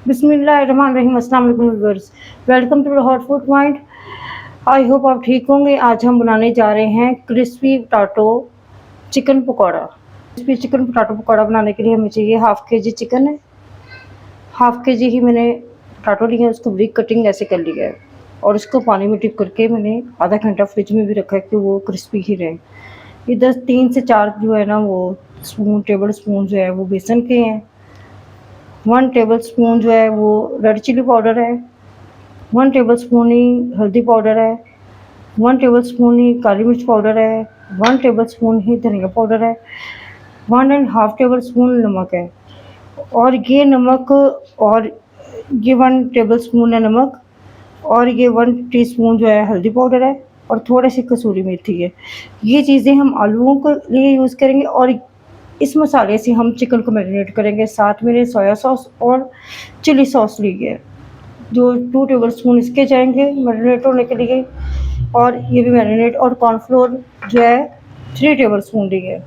बिस्मिल्लाहिर्रहमानिर्रहीम। अस्सलाम वालेकुम viewers, welcome to the hot food point. I hope आप ठीक होंगे। आज हम बनाने जा रहे हैं crispy potato chicken pakora. Crispy chicken potato pakora बनाने के लिए हमें चाहिए हाफ़ के जी चिकन है। हाफ़ के जी ही मैंने पोटैटो लिए हैं, उसको ब्रिक कटिंग ऐसे कर लिया है और उसको पानी में डिप करके मैंने आधा घंटा फ्रिज में भी रखा है कि वो क्रिस्पी ही रहे। इधर 3 से 4 जो है ना वो टेबल स्पून जो है वो बेसन के हैं। 1 टेबल स्पून जो है वो रेड चिली पाउडर है। 1 टेबल स्पून ही हल्दी पाउडर है। 1 टेबल स्पून ही काली मिर्च पाउडर है। 1 टेबल स्पून ही धनिया पाउडर है। 1 एंड हाफ टेबल स्पून नमक है। और ये नमक और ये 1 टेबल स्पून है नमक और ये 1 टीस्पून जो है हल्दी पाउडर है और थोड़ी सी कसूरी मेथी है। ये चीज़ें हम आलूओं के लिए यूज़ करेंगे और इस मसाले से हम चिकन को मैरिनेट करेंगे। साथ में सोया सॉस और चिली सॉस ली है जो 2 टेबल स्पून इसके जाएंगे मैरिनेट होने के लिए। और ये भी मैरिनेट और कॉर्नफ्लोर जो है 3 टेबल स्पून ली है।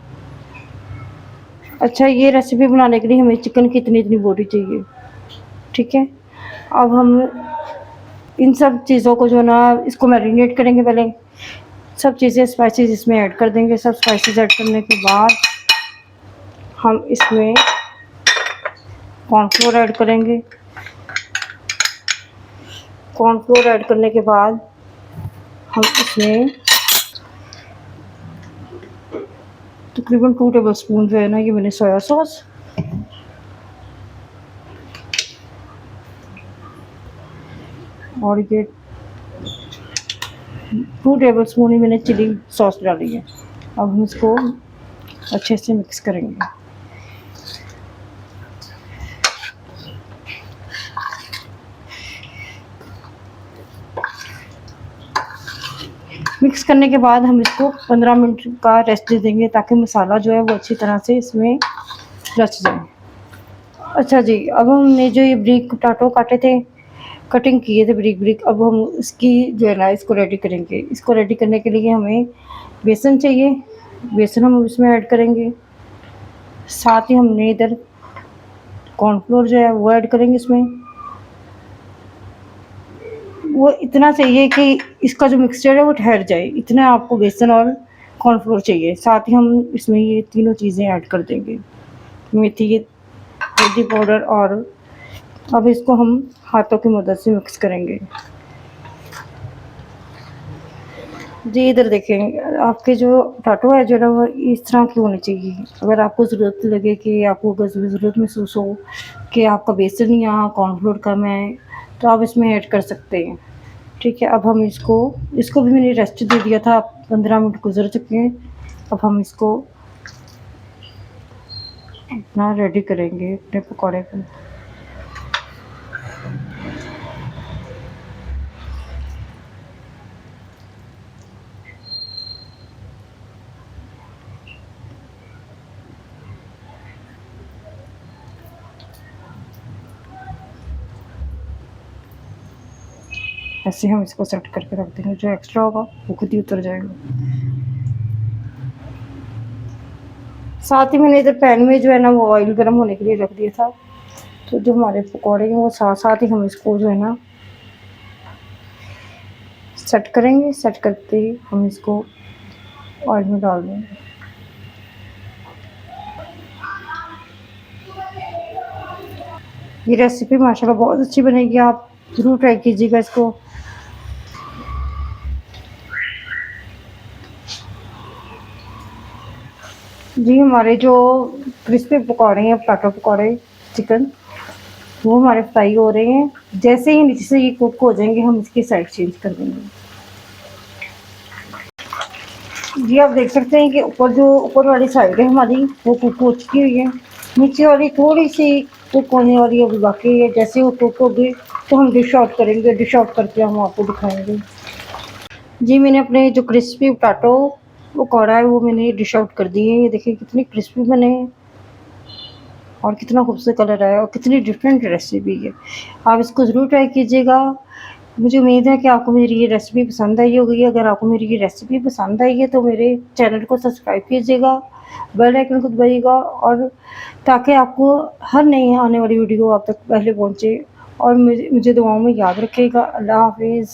अच्छा, ये रेसिपी बनाने के लिए हमें चिकन की इतनी बॉडी चाहिए, ठीक है। अब हम इन सब चीज़ों को जो ना इसको मैरिनेट करेंगे। पहले सब चीज़ें स्पाइसेस इसमें ऐड कर देंगे। सब स्पाइसेस ऐड करने के बाद हम इसमें कॉर्नफ्लोर ऐड करेंगे। कॉर्नफ्लोर ऐड करने के बाद हम इसमें तकरीबन 2 टेबल स्पून जो है ना ये मैंने सोया सॉस और ये 2 टेबल स्पून ही मैंने चिली सॉस डाली है। अब हम इसको अच्छे से मिक्स करेंगे। मिक्स करने के बाद हम इसको 15 मिनट का रेस्ट दे देंगे ताकि मसाला जो है वो अच्छी तरह से इसमें रच जाए। अच्छा जी, अब हमने जो ये ब्रिक पोटैटो काटे थे, कटिंग किए थे ब्रिक ब्रिक, अब हम इसकी जो है ना इसको रेडी करेंगे। इसको रेडी करने के लिए हमें बेसन चाहिए। बेसन हम इसमें ऐड करेंगे। साथ ही हमने इधर कॉर्नफ्लोर जो है वो ऐड करेंगे इसमें। वो इतना चाहिए कि इसका जो मिक्सचर है वो ठहर जाए, इतना आपको बेसन और कॉर्नफ्लोर चाहिए। साथ ही हम इसमें ये तीनों चीज़ें ऐड कर देंगे, मेथी, हल्दी पाउडर और अब इसको हम हाथों की मदद से मिक्स करेंगे। जी, इधर देखें, आपके जो पोटैटो है जो ना वो इस तरह की होनी चाहिए। अगर आपको ज़रूरत लगे कि आपको अगर ज़रूरत महसूस हो कि आपका बेसन या कॉर्नफ्लोर कम है तो आप इसमें ऐड कर सकते हैं, ठीक है। अब हम इसको भी मैंने रेस्ट दे दिया था, 15 मिनट गुजर चुके हैं। अब हम इसको अपना रेडी करेंगे अपने पकौड़े को। ऐसे हम इसको सेट करके रख देंगे, जो एक्स्ट्रा होगा वो खुद ही उतर जाएगा। साथ ही मैंने इधर पैन में जो है ना वो ऑयल गर्म होने के लिए रख दिया था। तो जो हमारे पकौड़े हैं वो साथ साथ ही हम इसको जो है ना सेट करेंगे। सेट करते ही हम इसको ऑयल में डाल देंगे। ये रेसिपी माशाल्लाह बहुत अच्छी बनेगी, आप ज़रूर ट्राई कीजिएगा इसको। जी, हमारे जो क्रिस्पी पकौड़े हैं, पोटैटो पकौड़े चिकन, वो हमारे फ्राई हो रहे हैं। जैसे ही नीचे से ये कुक हो जाएंगे हम इसकी साइड चेंज कर देंगे। जी, आप देख सकते हैं कि ऊपर वाली साइड है हमारी वो कुक हो चुकी हुई है। नीचे वाली थोड़ी सी कुक होने वाली अभी बाकी है। जैसे वो कुक होगी तो हम डिश आउट करेंगे। डिश आउट करके हम आपको दिखाएंगे। जी, मैंने अपने जो क्रिस्पी पोटैटो पकौड़ा है वो मैंने डिश आउट कर दिए हैं। ये देखिए कितने क्रिस्पी बने हैं और कितना खूबसूरत कलर आया और कितनी डिफरेंट रेसिपी है। आप इसको ज़रूर ट्राई कीजिएगा। मुझे उम्मीद है कि आपको मेरी ये रेसिपी पसंद आई होगी। अगर आपको मेरी ये रेसिपी पसंद आई है तो मेरे चैनल को सब्सक्राइब कीजिएगा बेल आइकन को दबाइएगा, और ताकि आपको हर नई आने वाली वीडियो आप तक पहले पहुँचे। और मुझे दुआओं में याद रखिएगा। अल्लाह हाफ़िज़।